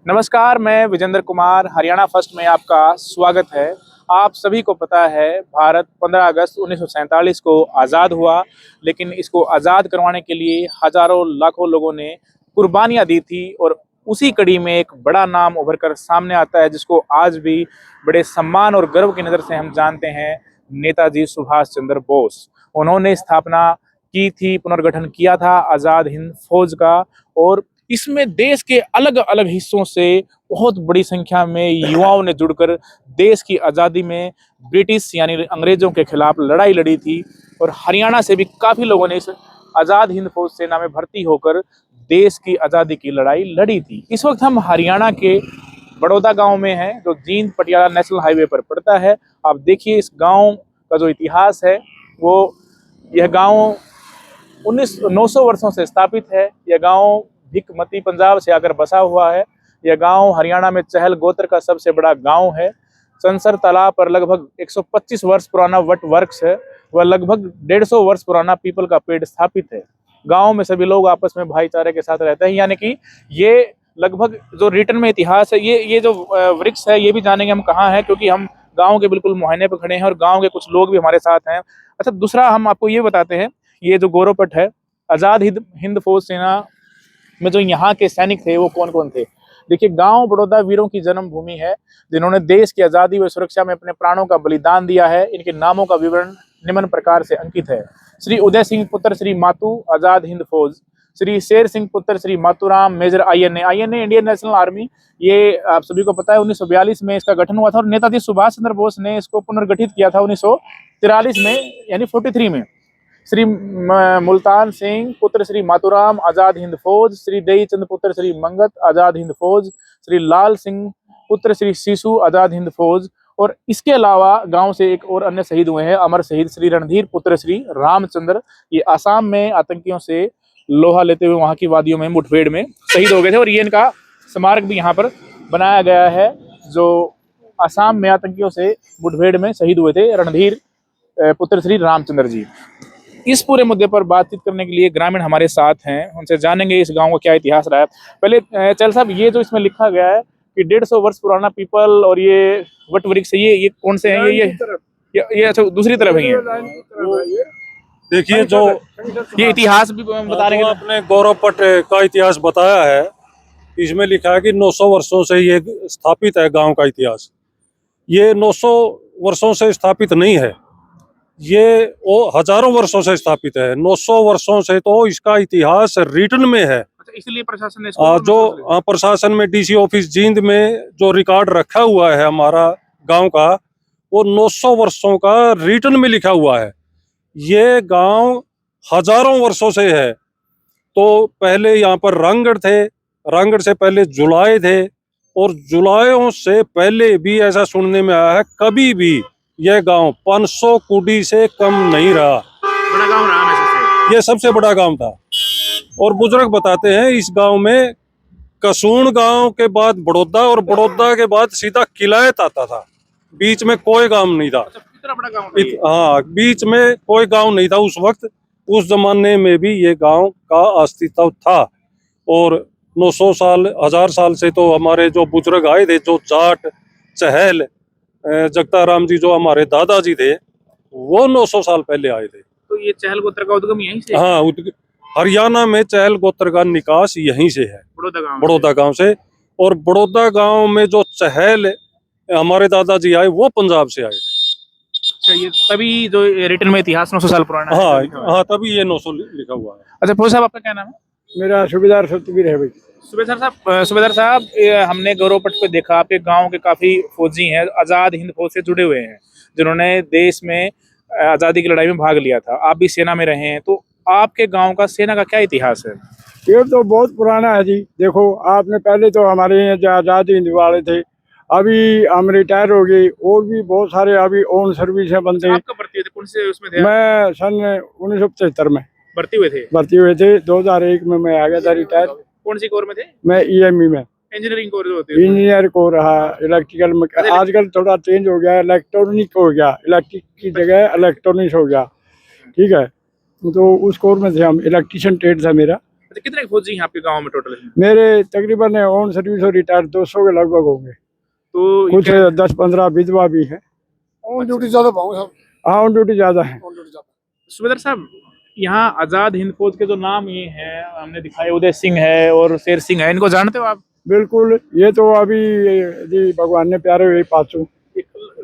नमस्कार, मैं विजेंद्र कुमार, हरियाणा फर्स्ट में आपका स्वागत है। आप सभी को पता है, भारत 15 अगस्त 1947 को आज़ाद हुआ, लेकिन इसको आज़ाद करवाने के लिए हज़ारों लाखों लोगों ने कुर्बानियाँ दी थी और उसी कड़ी में एक बड़ा नाम उभर कर सामने आता है, जिसको आज भी बड़े सम्मान और गर्व की नज़र से हम जानते हैं, नेताजी सुभाष चंद्र बोस। उन्होंने स्थापना की थी, पुनर्गठन किया था आज़ाद हिंद फौज का और इसमें देश के अलग अलग हिस्सों से बहुत बड़ी संख्या में युवाओं ने जुड़कर देश की आज़ादी में ब्रिटिश यानी अंग्रेजों के खिलाफ लड़ाई लड़ी थी और हरियाणा से भी काफ़ी लोगों ने इस आज़ाद हिंद फौज सेना में भर्ती होकर देश की आज़ादी की लड़ाई लड़ी थी। इस वक्त हम हरियाणा के बड़ौदा गांव में हैं, जो जींद पटियाला नेशनल हाईवे पर पड़ता है। आप देखिए इस गांव का जो इतिहास है, वो यह गांव 900 वर्षों से स्थापित है। यह गांव भिकमती पंजाब से आकर बसा हुआ है। यह गांव हरियाणा में चहल गोत्र का सबसे बड़ा गांव है। संसर तालाब पर लगभग 125 वर्ष पुराना वट वृक्ष है। वह लगभग 150 वर्ष पुराना पीपल का पेड़ स्थापित है। गांव में सभी लोग आपस में भाईचारे के साथ रहते हैं, यानी कि ये लगभग जो रिटर्न में इतिहास है, ये जो वृक्ष है, ये भी जानेंगे हम कहाँ है, क्योंकि हम गाँव के बिल्कुल मुहाने पर खड़े हैं और गाँव के कुछ लोग भी हमारे साथ हैं। अच्छा, दूसरा हम आपको ये बताते हैं, ये जो गौरवपट है, आज़ाद हिंद फौज सेना में जो यहाँ के सैनिक थे वो कौन कौन थे। देखिए, गांव बड़ौदा वीरों की जन्मभूमि है, जिन्होंने देश की आज़ादी व सुरक्षा में अपने प्राणों का बलिदान दिया है। इनके नामों का विवरण निम्न प्रकार से अंकित है। श्री उदय सिंह पुत्र श्री मातू, आज़ाद हिंद फौज। श्री शेर सिंह पुत्र Shri Maturam, major INA Indian National Army. ये आप सभी को पता है 1942 में इसका गठन हुआ था और नेताजी सुभाष चंद्र बोस ने इसको पुनर्गठित किया था 1943 में, यानी 43 में। श्री मुल्तान सिंह पुत्र श्री मातूराम, आज़ाद हिंद फौज। श्री दई चंद पुत्र श्री मंगत, आज़ाद हिंद फौज। श्री लाल सिंह पुत्र श्री सीसू, आज़ाद हिंद फौज। और इसके अलावा गांव से एक और अन्य शहीद हुए हैं, अमर शहीद श्री रणधीर पुत्र श्री रामचंद्र। ये आसाम में आतंकियों से लोहा लेते हुए वहां की वादियों में मुठभेड़ में शहीद हो गए थे और ये इनका स्मारक भी यहाँ पर बनाया गया है, जो आसाम में आतंकियों से मुठभेड़ में शहीद हुए थे, रणधीर पुत्र श्री रामचंद्र जी। इस पूरे मुद्दे पर बातचीत करने के लिए ग्रामीण हमारे साथ हैं, उनसे जानेंगे इस गांव का क्या इतिहास रहा है। पहले चल साहब, ये जो इसमें लिखा गया है कि 150 वर्ष पुराना पीपल और ये वट वृक्ष, ये कौन से हैं? ये अच्छा, दूसरी तरफ है। देखिए, जो ये इतिहास भी बता रहे हैं। आपने गौरवपट का इतिहास बताया है, इसमें लिखा है कि 900 वर्षों से ये स्थापित है। गांव का इतिहास ये 900 वर्षों से स्थापित नहीं है, ये वो हजारों वर्षों से स्थापित है। 900 वर्षों से तो इसका इतिहास रिटर्न में है। इसलिए प्रशासन ने जो प्रशासन में DC ऑफिस जींद में जो रिकॉर्ड रखा हुआ है हमारा गांव का, वो 900 वर्षों का रिटर्न में लिखा हुआ है। ये गांव हजारों वर्षों से है। तो पहले यहाँ पर रामगढ़ थे, रामगढ़ से पहले जुलाय थे और जुलायों से पहले भी ऐसा सुनने में आया है, कभी भी यह गांव 500 कुडी से कम नहीं रहा। बड़ा गांव रहा हमेशा से। ये सबसे बड़ा गांव था। और बुजुर्ग बताते हैं इस गांव में कसून गांव के बाद बड़ौदा और बड़ौदा के बाद सीधा किलायत आता था। बीच में कोई गांव नहीं था। इतना बड़ा गांव था। हाँ, बीच में कोई गांव नहीं था उस वक्त। उस जमाने में भी ये गांव का अस्तित्व था। और 900 साल, 1000 साल से तो हमारे जो बुजुर्ग आए थे, जो जाट, चहल, जगताराम जी, जो हमारे दादाजी थे, वो 900 साल पहले आए थे। तो ये चहल गोत्र का उद्गम यहीं से? हाँ, हरियाणा में चहल गोत्र का निकास यहीं से है, बड़ौदा गांव से। और बड़ौदा गांव में जो चहल हमारे दादाजी आए, वो पंजाब से आए थे। अच्छा, ये तभी जो रिटर्न में इतिहास 900 साल पुराना है। हाँ, तभी ये 900 लिखा हुआ है। अच्छा फौज साहब, आपका क्या नाम है? मेरा सूबेदार सतवीर है भाई। सूबेदार साहब, हमने गौरवपट पे देखा आपके गांव के काफी फौजी हैं, आज़ाद हिंद फौज से जुड़े हुए हैं, जिन्होंने देश में आज़ादी की लड़ाई में भाग लिया था। आप भी सेना में रहे हैं, तो आपके गांव का सेना का क्या इतिहास है? ये तो बहुत पुराना है जी। देखो, आपने पहले तो हमारे यहाँ जो आज़ाद हिंद वाले थे, अभी हम रिटायर हो गए, और भी बहुत सारे अभी ऑन सर्विस है बंदे। आप कब भर्ती हुए थे? कौन से उसमें थे? मैं सन 1975 में भर्ती हुए थे। 2001 में मैं आ गया था रिटायर। कौन सी कोर में थे? मैं EME में, इंजीनियरिंग कोर जो होती है। इंजीनियर को रहा। इलेक्ट्रिकल में आजकल थोड़ा चेंज हो गया, इलेक्ट्रॉनिक हो गया, इलेक्ट्रिक की जगह इलेक्ट्रॉनिक्स हो गया। ठीक है, तो उस कोर में थे हम। इलेक्ट्रिशियन ट्रेड था मेरा। अच्छा, कितने फौजी हैं आपके गांव में टोटल? मेरे तकरीबन ऑन सर्विस और रिटायर्ड 200 के लगभग होंगे। तो कुछ 10-15 विधवा भी हैं। ऑन ड्यूटी ज्यादा पाऊंगा साहब, हाँ, ऑन ड्यूटी ज्यादा है। ऑन ड्यूटी ज्यादा। सुबेदार साहब, यहाँ आजाद हिंद फौज के जो नाम ये हैं हमने दिखाए, उदय सिंह है और शेर सिंह है, इनको जानते हो आप? बिल्कुल, ये तो अभी जी भगवान ने प्यारे हुए 500।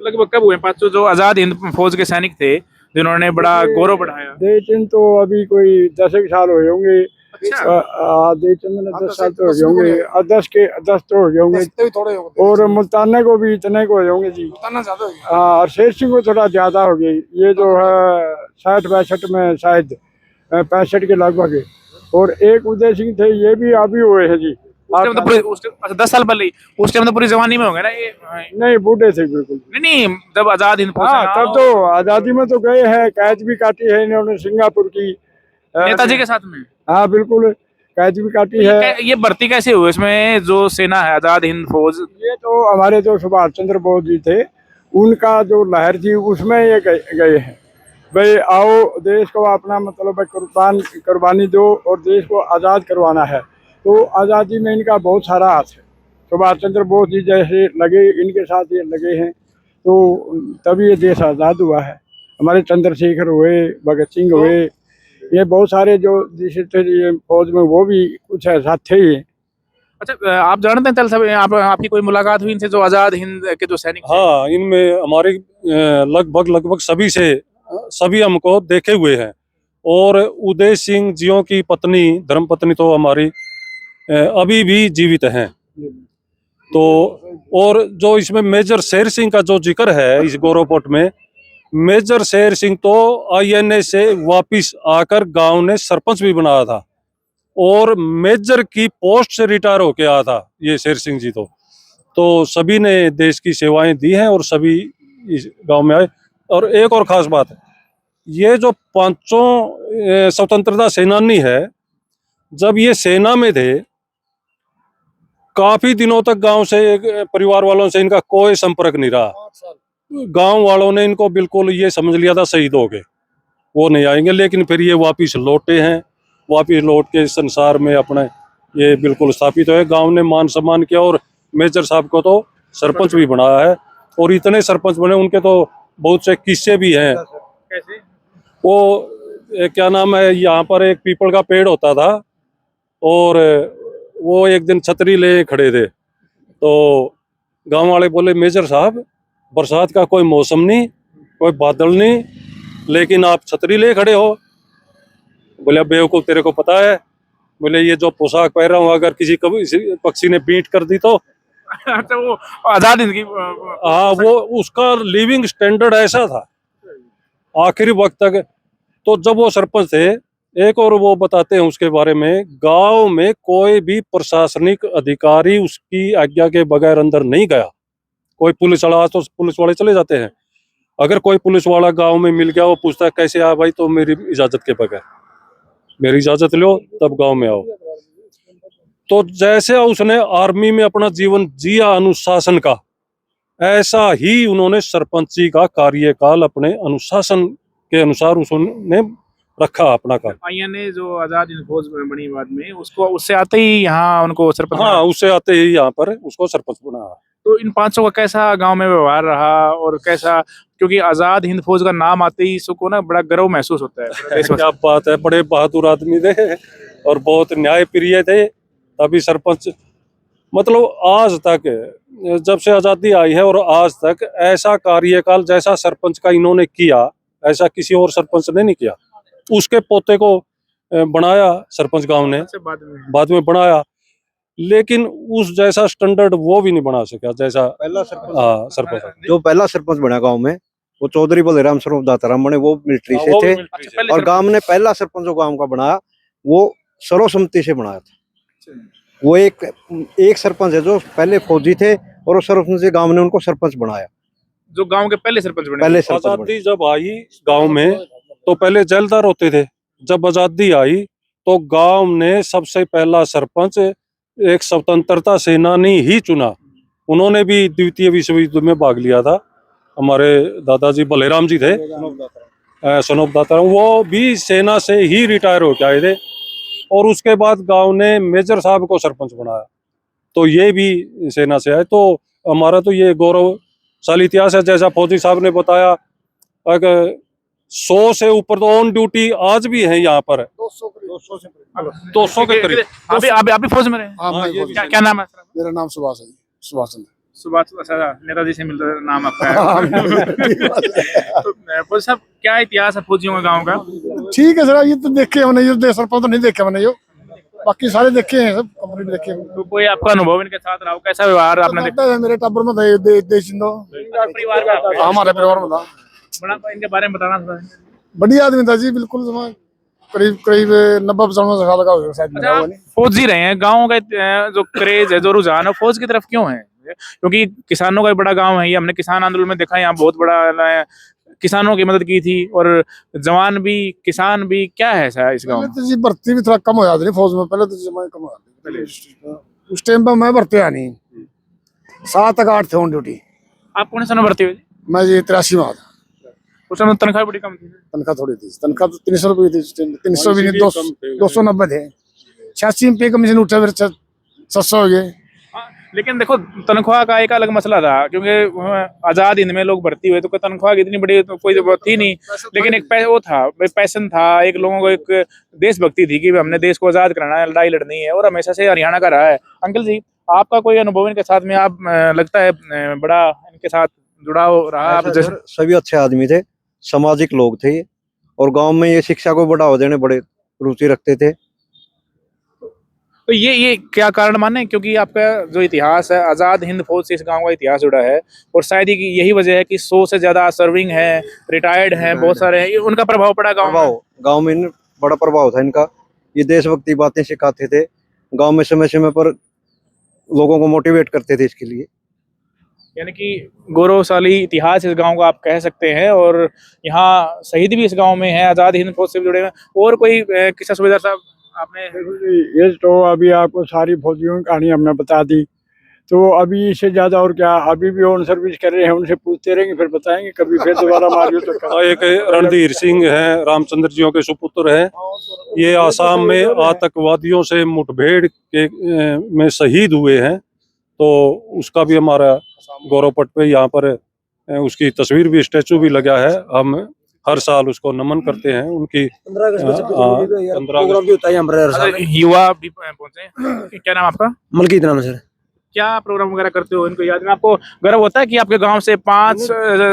लगभग कब हुए 500 जो आजाद हिंद फौज के सैनिक थे जिन्होंने बड़ा गौरव बढ़ाया? देवचंद तो अभी कोई 10 एक साल हो गए होंगे। अच्छा, देवचंद ने 10 साल तो हो गए होंगे, 10 तो हो गए होंगे। दस थोड़े हो गए, और मुल्ताना को भी इतने को हो होंगे जी। मुल्ताना ज्यादा हो गया। और शेर सिंह को थोड़ा ज्यादा हो गई, ये जो है 60-62 में शायद 65 के लगभग है। और एक उदय सिंह थे, ये भी अभी हुए हैं जी। उस टाइम तो पूरे अच्छा 10 साल पहले ही, उस टाइम तो पूरी जवानी में हो गए ना ये? नहीं, बूढ़े थे बिल्कुल। नहीं, जब आजाद हिंद फौज हाँ, का तब नाम तो आजादी में तो गए हैं, कैद भी काटी है इन्होंने सिंगापुर की। नेताजी के साथ में। हाँ बिल्कुल, कैद भी काटी है। ये भर्ती कैसे हुई इसमें? जो सेना है आजाद हिंद फौज, ये तो हमारे जो सुभाष चंद्र बोस जी थे, उनका जो लहर थी उसमें ये गए हैं। भाई आओ, देश को अपना मतलब कुर्बानी दो और देश को आज़ाद करवाना है। तो आज़ादी में इनका बहुत सारा हाथ है। सुभाष चंद्र बोस जी जैसे लगे, इनके साथ ये लगे हैं, तो तभी ये देश आज़ाद हुआ है। हमारे चंद्रशेखर हुए, भगत सिंह हुए, ये बहुत सारे जो जिसे थे ये फौज में, वो भी कुछ ऐसा थे ही। अच्छा आप जानते हैं चल सब आपकी कोई मुलाकात हुई इनसे जो आजाद हिंद के जो सैनिक थे? हाँ, इनमें हमारे लगभग सभी हमको देखे हुए हैं। और उदय सिंह जियों की पत्नी, धर्मपत्नी तो हमारी अभी भी जीवित हैं। तो और जो इसमें मेजर शेर सिंह का जो जिक्र है इस गौरव पोर्ट में, मेजर शेर सिंह तो INA से वापिस आकर गांव ने सरपंच भी बनाया था और मेजर की पोस्ट से रिटायर होके आया था ये शेर सिंह जी। तो सभी ने देश की सेवाएं दी हैं और सभी इस गांव में आए। और एक और खास बात है, ये जो 5 स्वतंत्रता सेनानी है, जब ये सेना में थे काफी दिनों तक गांव से परिवार वालों से इनका कोई संपर्क नहीं रहा। गांव वालों ने इनको बिल्कुल ये समझ लिया था शहीद हो गए, वो नहीं आएंगे। लेकिन फिर ये वापिस लौटे हैं, वापिस लौट के संसार में अपने ये बिल्कुल स्थापित हुए। गांव ने मान सम्मान किया और मेजर साहब को तो सरपंच भी बनाया है। और इतने सरपंच बने, उनके तो बहुत से किस्से भी हैं। कैसे? वो क्या नाम है, यहाँ पर एक पीपल का पेड़ होता था और वो एक दिन छतरी ले खड़े थे, तो गांव वाले बोले मेजर साहब बरसात का कोई मौसम नहीं, कोई बादल नहीं, लेकिन आप छतरी ले खड़े हो। बोले बेवकूफ, तेरे को पता है? बोले ये जो पोशाक पहन रहा हूँ अगर किसी पक्षी ने बीट कर दी तो। अच्छा, वो आजाद हिंद की हाँ, वो उसका लिविंग स्टैंडर्ड ऐसा था आखिरी वक्त तक। तो जब वो सरपंच थे, एक और वो बताते हैं उसके बारे में, गांव में कोई भी प्रशासनिक अधिकारी उसकी आज्ञा के बगैर अंदर नहीं गया। कोई पुलिस वाला, तो पुलिस वाले चले जाते हैं, अगर कोई पुलिस वाला गांव में मिल गया, वो पूछता है कैसे आया भाई, तो मेरी इजाजत के बगैर, मेरी इजाजत लो तब गांव में आओ। तो जैसे उसने आर्मी में अपना जीवन जिया अनुशासन का, ऐसा ही उन्होंने सरपंची का कार्यकाल अपने अनुशासन के अनुसार उसने रखा अपना काम। INA जो आजाद हिंद फौज में बनी बाद में, उसको उससे आते ही यहाँ उनको सरपंच हाँ, उससे आते ही यहाँ पर उसको सरपंच बनाया। तो इन 500 का कैसा गांव में व्यवहार रहा और कैसा, क्योंकि आजाद हिंद फौज का नाम आते ही सबको ना बड़ा गर्व महसूस होता है। क्या बात है, बड़े बहादुर आदमी थे और बहुत न्यायप्रिय थे। तभी सरपंच, मतलब आज तक जब से आज़ादी आई है और आज तक ऐसा कार्यकाल जैसा सरपंच का इन्होंने किया, ऐसा किसी और सरपंच ने नहीं किया। उसके पोते को बनाया सरपंच गांव ने, बाद में बनाया, लेकिन उस जैसा स्टैंडर्ड वो भी नहीं बना सका जैसा पहला सरपंच। जो पहला सरपंच बना गांव में, वो चौधरी बलराम स्वरूप दाताराम बने, वो मिलिट्री से थे। और गांव ने पहला सरपंच जो गांव का बनाया, वो सर्वसम्मति से बनाया था। वो एक सरपंच है जो पहले फौजी थे और वो सर्वसम्मति से गांव ने उनको सरपंच बनाया। जो गांव के पहले सरपंच बने। पहले सरपंच आजादी जब आई गांव में तो पहले जेलदार होते थे। जब आजादी आई तो गांव ने सबसे पहला सरपंच एक स्वतंत्रता सेनानी ही चुना। उन्होंने भी द्वितीय विश्व युद्ध में भाग लिया था। हमारे दादाजी बलराम जी थे, सनोप दाताराम, वो भी सेना से ही रिटायर होकर आए थे और उसके बाद गांव ने मेजर साहब को सरपंच बनाया। तो ये भी सेना से है। तो हमारा तो ये गौरवशाली इतिहास है। जैसा फौजी साहब ने बताया, अगर 100 से ऊपर तो ऑन ड्यूटी आज भी है यहाँ पर। 200 के करीब। आप भी फौज में रहे? हाँ, मैं ये फौजी। क्या नाम है? मेरा नाम सुभाष है, सुभाष चंद्र। सुभाष, अच्छा, नेताजी से मिलता नाम आपका है। तो फौजी साहब, क्या इतिहास है फौजियों का गाँव का? ठीक है सर, ये तो देखे हमने, ये सरपंच तो नहीं देखे मैंने, यो बाकी सारे देखे हैं, सब कंप्लीट देखे हैं। तो कोई आपका अनुभव इनके साथ रहा हो, कैसा व्यवहार आपने देखा? लगता है मेरे टाबर में देश चिंदो परिवार में आपके? हमारे परिवार में था। बड़ा इनके बारे में बताना थोड़ा। बढ़िया आदमी था जी, बिल्कुल करीब करीब 90-95 साल का होगा शायद। अच्छा, फौजी रहे हैं, गाँव का जो क्रेज है, जो रुझान है, फौज की तरफ क्यों है? क्योंकि किसानों का बड़ा गांव है ये, हमने किसान आंदोलन में देखा, यहाँ बहुत बड़ा किसानों की मदद की थी, और जवान भी किसान भी। क्या है ऐसा इस गांव में? तो जी भर्ती भी थोड़ा कम हो जाती है फौज में, पहले तो जमा कम हो जाती थी। उस टाइम पर मैं भर्ती आया नहीं, 7 तक 8 थे ऑन ड्यूटी। आप कौन सा भर्ती हुई? मैं जी 83 में था। उस समय तनख्वाह बड़ी कम थी। तनख्वाह थोड़ी थी, तनख्वाह तो 300 रुपये थी, 300 भी नहीं, 290 थे। 86 में पे कमीशन उठा, फिर 700 हो गए। लेकिन देखो, तनख्वाह का एक अलग मसला था, क्योंकि आजाद हिंद में लोग भर्ती हुए तो तनख्वाह की इतनी बड़ी तो कोई थी नहीं, लेकिन एक वो था, पैशन था, एक लोगों को एक देशभक्ति थी कि हमने देश को आजाद कराना है, लड़ाई लड़नी है, और हमेशा से हरियाणा का रहा है। अंकल जी, आपका कोई अनुभव इनके साथ में? आप लगता है बड़ा इनके साथ जुड़ाव रहा? आप जैसे सभी अच्छे आदमी थे, सामाजिक लोग थे ये, और गांव में ये शिक्षा को बढ़ावा देने बड़े रुचि रखते थे। तो ये क्या कारण माने? क्योंकि आपका जो इतिहास है, आजाद हिंद फौज से इस गांव का इतिहास जुड़ा है, और शायद ही यही वजह है कि 100 से ज्यादा सर्विंग है, रिटायर्ड हैं, बहुत सारे हैं, उनका प्रभाव पड़ा गांव में। बड़ा प्रभाव था इनका। ये देशभक्ति बातें सिखाते थे गांव में, समय समय पर लोगों को मोटिवेट करते थे इसके लिए। यानी कि गौरवशाली इतिहास इस गांव का आप कह सकते हैं, और यहाँ शहीद भी इस गांव में है, आजाद हिंद फौज से भी जुड़े हुए। और कोई किस्सा सुबेदार साहब आपने? ये तो अभी आपको सारी फौजियों की कहानी हमने बता दी, तो अभी इससे ज्यादा और क्या, अभी भी ऑन सर्विस कर रहे हैं, उनसे पूछते रहेंगे, फिर बताएंगे, कभी फिर दोबारा मारियो तो। एक रणधीर सिंह है, रामचंद्र जियों के सुपुत्र हैं। ये आसाम में आतंकवादियों से मुठभेड़ में शहीद हुए हैं। तो उसका भी हमारा गौरव पट पे यहाँ पर उसकी तस्वीर भी, स्टैचू भी लगा है। हम हर साल उसको नमन करते हैं। उनकी 15 अगस्त प्रोग्राम भी होता है हमारे युवा भी पहुंचे। क्या नाम आपका? मलकीत नाम है सर। क्या प्रोग्राम वगैरह करते हो इनको याद में? आपको गर्व होता है कि आपके गांव से 5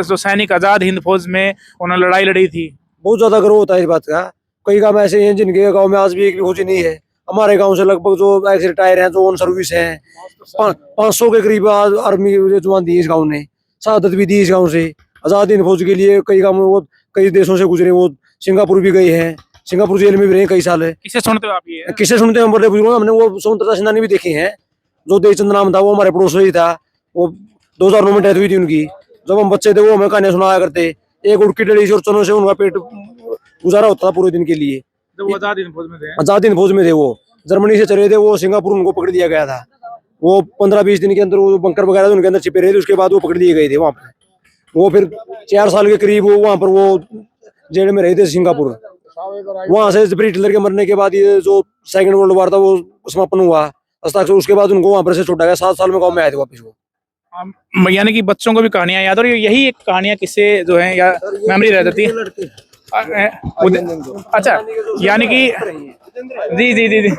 जो सैनिक आजाद हिंद फौज में उन्होंने लड़ाई लड़ी थी? बहुत ज्यादा गर्व होता है इस बात का। कई गांव ऐसे हैं जिनके गांव में आज भी एक भी फौजी नहीं है। हमारे गांव से लगभग जो एक्स रिटायर हैं, जो ऑन सर्विस हैं, 500 के करीब आर्मी जवान दी इस गाँव ने, शहादत भी दी इस गाँव से आजाद हिंद फौज के लिए। कई गाँव में वो कई देशों से गुजरे, वो सिंगापुर भी गए हैं, सिंगापुर जेल में भी रहे कई साल। किससे सुनते हो आप ये? किससे सुनते हैं? बड़े बुजुर्ग। हमने वो स्वतंत्रता सेनानी भी देखे हैं। जो देशचंद नाम था, वो हमारे पड़ोस में ही था। वो 2009 में डेथ हुई थी उनकी। जब हम बच्चे थे वो हमें कहानियां सुनाया करते। एक उड़की डली से और चनों से उनका पेट गुजारा होता था पूरे दिन के लिए। जब वो आजाद हिंद फौज में थे? आजाद हिंद फौज में थे। वो जर्मनी से चले थे, वो सिंगापुर उनको पकड़ दिया गया था। वो 15-20 दिन के अंदर वो बंकर वगैरह उनके अंदर छिपे रहे थे। उसके बाद वो पकड़ दिए गए थे वहाँ पर। वो फिर 4 साल के करीब वो वहाँ पर वो जेल में रहे थे सिंगापुर। वहाँ से ब्रिटिश हिटलर के मरने के बाद ये जो सेकंड वर्ल्ड वॉर था वो समापन हुआ हस्ताक्षर। उसके बाद उनको वहाँ पर से छोड़ा गया। 7 साल में गाँव में आए थे वापस वो। यानी कि बच्चों को भी कहानियां याद, और यही एक कहानियां किससे जो है या मेमोरी रह जाती है। अच्छा, यानी कि जी जी जी जी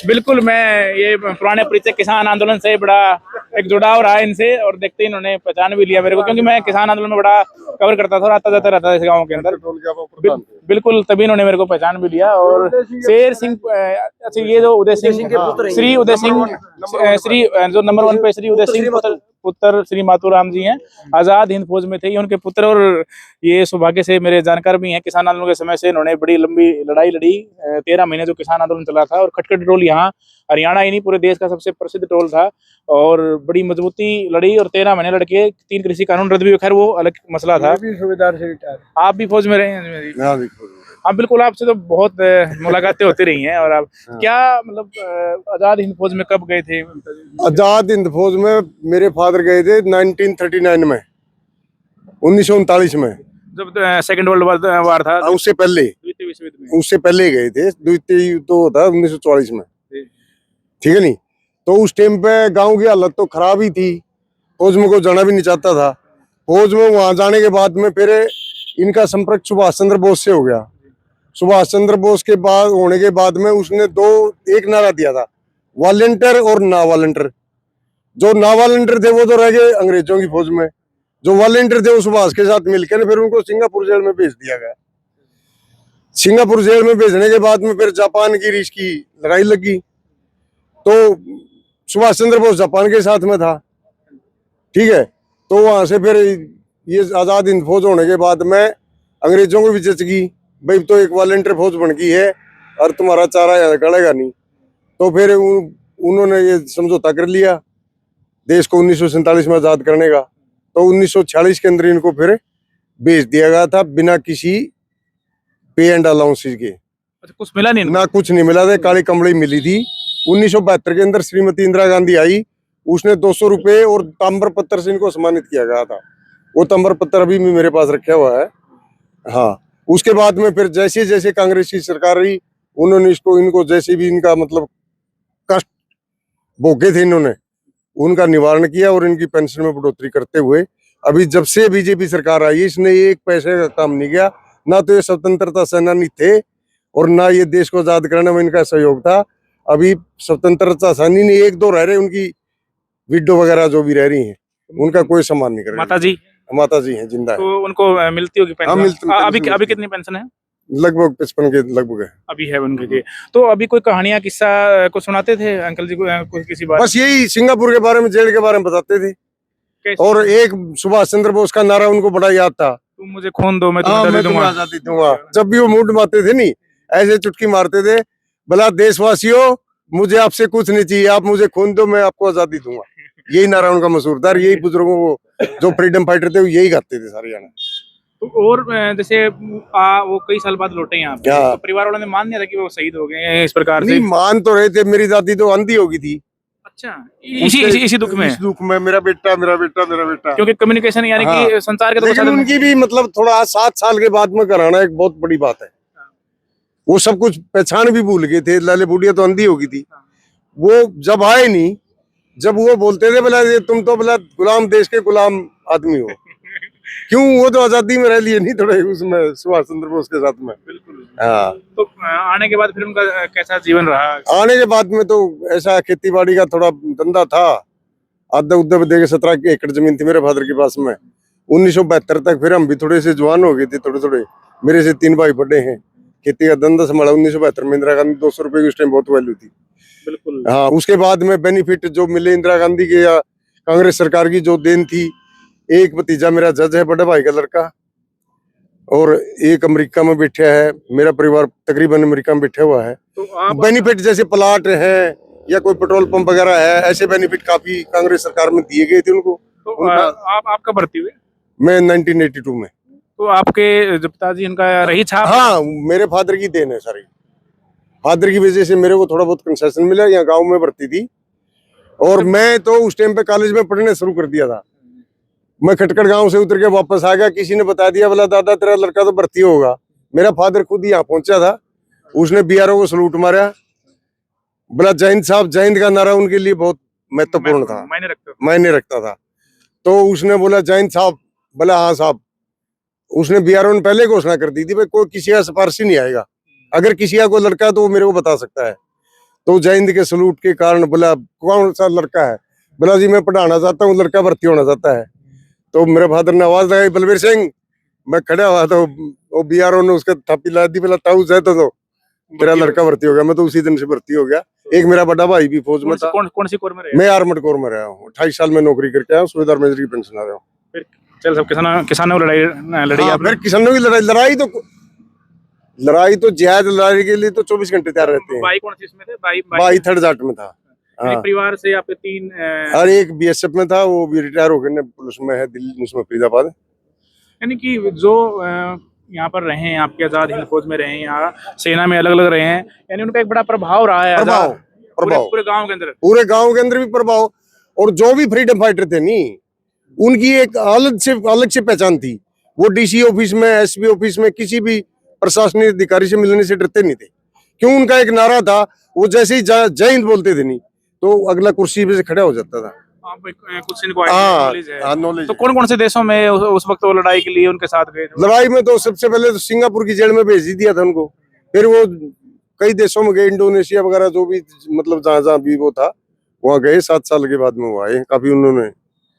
बिल्कुल। मैं ये पुराने परिचय किसान आंदोलन से बड़ा एक जुड़ाव रहा इनसे, और देखते ही इन्होंने पहचान भी लिया मेरे को, क्योंकि मैं किसान आंदोलन में बड़ा कवर करता था और आता जाता रहता था इस गाँव के अंदर। बिल्कुल, तभी इन्होंने मेरे को पहचान भी लिया। और शेर सिंह, अच्छा, ये जो उदय सिंह, श्री उदय सिंह, श्री जो नंबर 1 पे श्री उदय सिंह पुत्र श्री मातूराम जी हैं, आजाद हिंद फौज में थे, ये उनके पुत्र। और ये सौभाग्य से मेरे जानकार भी हैं। किसान आंदोलन के समय से इन्होंने बड़ी लंबी लड़ाई लड़ी, 13 महीने जो किसान आंदोलन चला था। और खटखट टोल यहाँ हरियाणा ही नहीं पूरे देश का सबसे प्रसिद्ध टोल था, और बड़ी मजबूती लड़ी, और 13 महीने लड़के 3 कृषि कानून रद्द भी। खैर वो अलग मसला था। सुबेदार से रिटायर। आप भी फौज में रहे हैं? हाँ बिल्कुल, आपसे तो बहुत मुलाकातें होती रही हैं। और आप क्या मतलब आजाद हिंद फौज में कब गए थे? आजाद हिंद फौज में मेरे फादर गए थे 1939 में, 1939 में, जब सेकंड वर्ल्ड वार था। उससे पहले। द्वितीय विश्व युद्ध में? उससे पहले ही गए थे, द्वितीय युद्ध तो था 1944 में, जी। ठीक है नहीं। तो उस टाइम पे गांव की हालत तो खराब ही थी, फौज में कोई जाना भी नहीं चाहता था। फौज में वहां जाने के बाद में फिर इनका संपर्क सुभाष चंद्र बोस से हो गया। सुभाष चंद्र बोस के बाद होने के बाद में उसने एक नारा दिया था, वॉलंटियर और ना वॉलंटियर। जो ना वॉलंटियर थे वो तो रह गए अंग्रेजों की फौज में, जो वॉलंटियर थे वो सुभाष के साथ मिलकर फिर उनको सिंगापुर जेल में भेज दिया गया। सिंगापुर जेल में भेजने के बाद में फिर जापान की रीछ की लड़ाई लगी, तो सुभाष चंद्र बोस जापान के साथ में था, ठीक है। तो वहां से फिर ये आजाद हिंद फौज होने के बाद में अंग्रेजों को भी जचगी, भाई तो एक वॉलंटियर फौज बन गई है और तुम्हारा चारा गड़ेगा नहीं। तो फिर उन्होंने ये समझौता कर लिया देश को 1947 में आजाद करने का। तो 1946 के अंदर इनको फिर भेज दिया गया था बिना किसी पे एंड अलाउंसेस के। अच्छा, कुछ मिला नहीं इनको? ना कुछ नहीं मिला था, काली कमड़ी मिली थी। 1972 के अंदर श्रीमती इंदिरा गांधी आई, उसने 200 रुपए और ताम्र पत्र से इनको सम्मानित किया गया था। वो ताम्र पत्र अभी भी मेरे पास रखा हुआ है। हाँ, उसके बाद में फिर जैसे जैसे कांग्रेस की सरकार रही, उन्होंने इनको जैसे भी इनका मतलब कष्ट भोगे थे, इन्होंने उनका निवारण किया और इनकी पेंशन में बढ़ोतरी करते हुए अभी जब से बीजेपी सरकार आई, इसने एक पैसे का काम नहीं किया। ना तो ये स्वतंत्रता सेनानी थे और ना ये देश को आजाद करने में इनका सहयोग था। अभी स्वतंत्रता सेनानी ने एक दो रह रहे, उनकी विडो वगैरह जो भी रह रही हैं, उनका कोई सम्मान नहीं कर रहे। माता जी हैं, जिंदा है। तो उनको मिलती होगी पेंशन? हाँ, मिलती। अभी कितनी पेंशन है? लगभग 55 के लगभग है अभी है उनके लिए। तो अभी कोई कहानियां किस्सा को सुनाते थे अंकल जी को किसी बात? बस यही सिंगापुर के बारे में, जेल के बारे में बताते थे। कैसे? और एक सुभाष चंद्र बोस का नारा उनको बड़ा याद था, तुम मुझे खून दो, मैं हाँ, मैं तुम्हें आजादी दूंगा। जब भी वो मुंड मारते थे नहीं, ऐसे चुटकी मारते थे, भला देशवासियों मुझे आपसे कुछ नहीं चाहिए, आप मुझे खून दो, मैं आपको आजादी दूंगा। यही नारा उनका मशहूर था। यही बुजुर्गों को जो फ्रीडम फाइटर थे वो यही गाते थे सारे जाना। तो और जैसे वो कई साल बाद लौटे यहाँ पे, हाँ। तो परिवार वालों ने मान लिया था कि वो शहीद हो गए हैं इस प्रकार से? नहीं, मान तो रहे थे। मेरी दादी तो अंधी हो गई थी। अच्छा, इसी दुख में? इस दुख में, मेरा बेटा मेरा बेटा मेरा बेटा। क्योंकि कम्युनिकेशन यानी हाँ। कि संसार के तो लेकिन उनकी भी मतलब थोड़ा 7 साल के बाद में कराना एक बहुत बड़ी बात है। वो सब कुछ पहचान भी भूल गए थे। लाले बुढ़िया तो अंधी हो गई थी। वो जब आए नहीं, जब वो बोलते थे बोला तुम तो बोला गुलाम, देश के गुलाम आदमी हो। क्यों? वो तो आजादी में रह लिए नहीं थोड़े उसमें सुभाष चंद्र बोस के साथ में। बिल्कुल। हाँ। तो आने के बाद फिर उनका कैसा जीवन रहा? आने के बाद में तो ऐसा खेती बाड़ी का थोड़ा धंधा था, आधा उद्धव दे के 17 एकड़ जमीन थी मेरे फादर के पास में। 1972 तक फिर हम भी थोड़े से जवान हो गए थे, थोड़े थोड़े। मेरे से 3 भाई बड़े हैं। खेती का धंधा संभाला 1972 में। इंदिरा गांधी 200 रुपए की उस टाइम बहुत वैल्यू थी। बिल्कुल। हाँ, उसके बाद में बेनिफिट जो मिले इंदिरा गांधी के या कांग्रेस सरकार की जो देन थी, एक भतीजा मेरा जज है, बड़े भाई का लड़का, और एक अमेरिका में बैठा है। मेरा परिवार तकरीबन अमेरिका में बैठा हुआ है। तो आप बेनिफिट जैसे प्लाट है या कोई पेट्रोल पंप वगैरह है, ऐसे बेनिफिट काफी कांग्रेस सरकार में दिए गए थे उनको। तो आप कब भर्ती हुए? मैं 1982 में। तो आपके जो पिताजी, उनका रही छाप? हाँ, मेरे फादर की देन है सारी। फादर की वजह से मेरे को थोड़ा बहुत कंसेशन मिला। यहाँ गांव में भर्ती थी और मैं तो उस टाइम पे कॉलेज में पढ़ने शुरू कर दिया था। मैं खटकड़ गांव से उतर के वापस आ गया। किसी ने बता दिया बोला दादा तेरा लड़का तो भर्ती होगा। मेरा फादर खुद यहाँ पहुंचा था, उसने बीआरओ को सलूट मारा, बोला जय हिंद साहब। जय हिंद का नारा उनके लिए बहुत महत्वपूर्ण था, मायने रखता था। तो उसने बोला जय हिंद साहब, बोला हाँ साहब। उसने बीआरओ ने पहले घोषणा कर दी थी भाई कोई किसी का सिफारिशी नहीं आएगा, अगर किसी का कोई लड़का है तो वो मेरे को बता सकता है। तो जय हिंद के सलूट के कारण बोला कौन सा लड़का है? बोला जी मैं पढ़ाना चाहता हूँ, लड़का भर्ती होना चाहता है। तो मेरे फादर ने आवाज लगाई बलबीर सिंह। मैं खड़ा हुआ तो वो बीआरओ ने उसका थापी ला दी, बोला ताऊ से तो तेरा लड़का भर्ती हो गया। मैं तो उसी दिन से भर्ती हो गया। एक मेरा बड़ा भाई भी फौज में था। कौन सी कोर में रहे? मैं आर्मड कोर में रहा हूँ। 28 साल में नौकरी करके आया हूँ, सूबेदार मेजर की पेंशन आ रहा हूँ। फिर चल सब किसानों की लड़ी आपने? किसानों की लड़ाई तो जिहाद लड़ाई के लिए तो 24 घंटे तैयार रहते हैं। भाई कौन सी इसमें थे? भाई थर्ड जाट में था। हाँ। परिवार से आपके 3 और एक बीएसएफ में था, वो भी रिटायर हो गए, पुलिस में है दिल्ली, उसमें फरीदाबाद। यानी कि जो यहाँ पर रहे हैं, आपके आजाद हिंद फौज में रहे हैं, यहाँ सेना में अलग अलग रहे हैं, यानी उनका एक बड़ा प्रभाव रहा है पूरे गांव के अंदर। पूरे गांव के अंदर भी प्रभाव। और जो भी फ्रीडम फाइटर थे नहीं, उनकी एक अलग से पहचान थी। वो डीसी ऑफिस में, एसपी ऑफिस में, किसी भी प्रशासनिक अधिकारी से मिलने से डरते नहीं थे। क्यों? उनका एक नारा था, वो जैसे ही जय हिंद बोलते थे नहीं तो अगला कुर्सी पे से खड़ा हो जाता था। आप कुछ इनको knowledge है। हाँ, नॉलेज। तो कौन कौन से देशों में उस वक्त वो लड़ाई के लिए उनके साथ गए थे? लड़ाई में तो सबसे पहले तो सिंगापुर की जेल में भेज ही दिया था उनको, फिर वो कई देशों में गए, इंडोनेशिया वगैरह जो भी मतलब जहाँ जहाँ भी वो था वहाँ गए। 7 साल के बाद में वो आए, काफी उन्होंने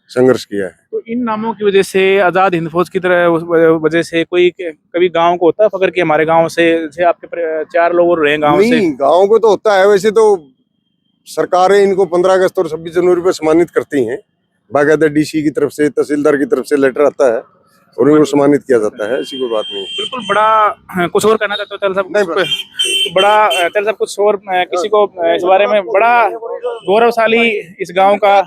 संघर्ष किया है। तो इन नामों की वजह से आजाद हिंद फौज की तरह उस वजह से कोई कभी गांव को होता है फकर कि हमारे गांव से जैसे आपके 4 लोग और रहे गांव से? नहीं, गाँव को तो होता है। वैसे तो सरकारें इनको 15 अगस्त और 26 जनवरी पर सम्मानित करती हैं। बाकायदा डीसी की तरफ से, तहसीलदार की तरफ से लेटर आता है और इनको सम्मानित किया जाता है। ऐसी कोई बात नहीं। बिल्कुल। बड़ा कुछ और करना चाहते हो तेल साहब? नहीं, बड़ा तेल साहब कुछ और किसी को इस बारे में बड़ा गौरवशाली इस गांव का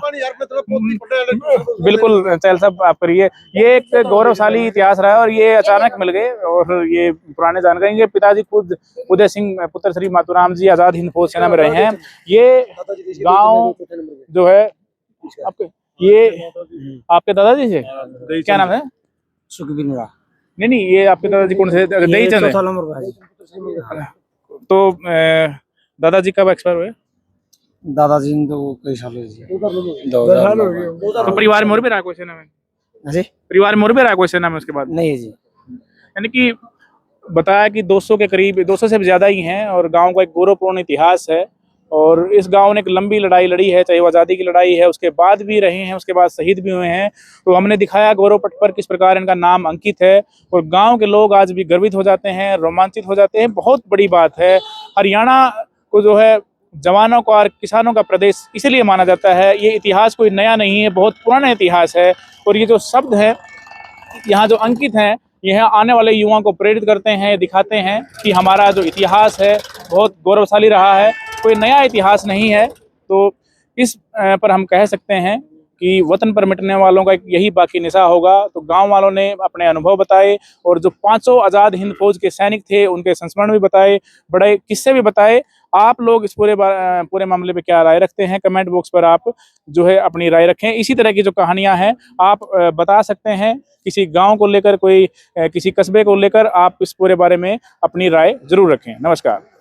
बिल्कुल तेल साहब आप करिए। ये एक गौरवशाली इतिहास रहा है और ये अचानक मिल गए और ये पुराने जानकारी। ये पिताजी खुद उदय सिंह पुत्र श्री मातूराम जी आजाद हिंद फौज सेना में रहे हैं। ये गांव जो है आपके, ये आपके दादाजी से क्या नाम है? सुखबीर मिला। नहीं, ये आपके दादाजी कौन से? दही चंद है। तो दादाजी कब एक्सपायर हुए? दादाजी ने तो कई साल हो गए। तो परिवार में और भी रहा कोई सेना में? जी परिवार में और भी रहा कोई सेना में उसके बाद? नहीं जी। यानी कि बताया कि 200 के करीब, 200 से भी ज्यादा ही हैं और गांव का एक गौरवपूर्ण इतिहास है। और इस गांव ने एक लंबी लड़ाई लड़ी है, चाहे वो आज़ादी की लड़ाई है, उसके बाद भी रहे हैं, उसके बाद शहीद भी हुए हैं। तो हमने दिखाया गौरव पट पर किस प्रकार इनका नाम अंकित है और गांव के लोग आज भी गर्वित हो जाते हैं, रोमांचित हो जाते हैं। बहुत बड़ी बात है। हरियाणा को जो है जवानों का और किसानों का प्रदेश इसीलिए माना जाता है। ये इतिहास कोई नया नहीं है, बहुत पुराना इतिहास है। और ये जो शब्द हैं यहाँ जो अंकित हैं, यह आने वाले युवाओं को प्रेरित करते हैं, दिखाते हैं कि हमारा जो इतिहास है बहुत गौरवशाली रहा है, कोई नया इतिहास नहीं है। तो इस पर हम कह सकते हैं कि वतन पर मिटने वालों का यही बाकी निशा होगा। तो गांव वालों ने अपने अनुभव बताए और जो 500 आज़ाद हिंद फौज के सैनिक थे उनके संस्मरण भी बताए, बड़े किस्से भी बताए। आप लोग इस पूरे मामले पे क्या राय रखते हैं? कमेंट बॉक्स पर आप जो है अपनी राय रखें। इसी तरह की जो कहानियां हैं आप बता सकते हैं, किसी गांव को लेकर, कोई किसी कस्बे को लेकर, आप इस पूरे बारे में अपनी राय जरूर रखें। नमस्कार।